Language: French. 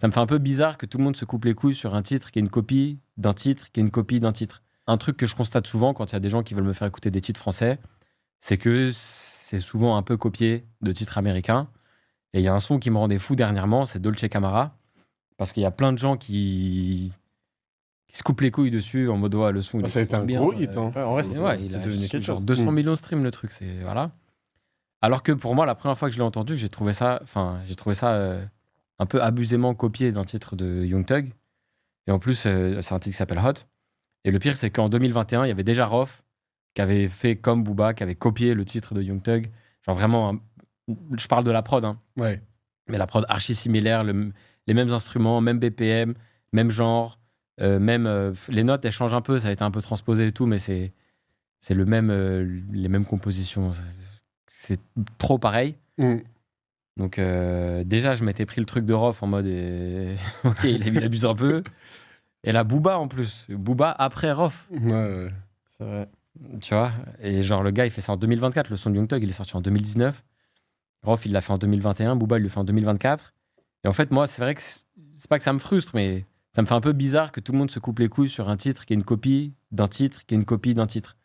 Ça me fait un peu bizarre que tout le monde se coupe les couilles sur un titre qui est une copie d'un titre qui est une copie d'un titre. Un truc que je constate souvent quand il y a des gens qui veulent me faire écouter des titres français, c'est que c'est souvent un peu copié de titres américains. Et il y a un son qui me rendait fou dernièrement, c'est Dolce Camara. Parce qu'il y a plein de gens qui se coupent les couilles dessus en mode ouais, le son il est Ça a été trop un bien. gros hit. Hein. Ouais, en vrai, C'est- c'est ouais, c'est il a devenu quelque genre chose. 200 millions de streams le truc, c'est voilà. Alors que pour moi, la première fois que je l'ai entendu, j'ai trouvé ça un peu abusément copié d'un titre de Young Thug. Et en plus, c'est un titre qui s'appelle Hot. Et le pire, c'est qu'en 2021, il y avait déjà Rof qui avait fait comme Booba, qui avait copié le titre de Young Thug. Genre vraiment, je parle de la prod, hein, Ouais. mais la prod archi similaire, les mêmes instruments, même BPM, même genre, les notes, elles changent un peu, ça a été un peu transposé et tout, mais c'est le même, les mêmes compositions. C'est trop pareil. Mm. Donc déjà, je m'étais pris le truc de Rof en mode ok, il abuse un peu. Et là, Booba en plus. Booba après Rof. Ouais. C'est vrai. Tu vois. Et genre, le gars, il fait ça en 2024. Le son de Young Thug, il est sorti en 2019. Rof, il l'a fait en 2021. Booba, il le fait en 2024. Et en fait, moi, c'est vrai que c'est pas que ça me frustre, mais ça me fait un peu bizarre que tout le monde se coupe les couilles sur un titre qui est une copie d'un titre qui est une copie d'un titre.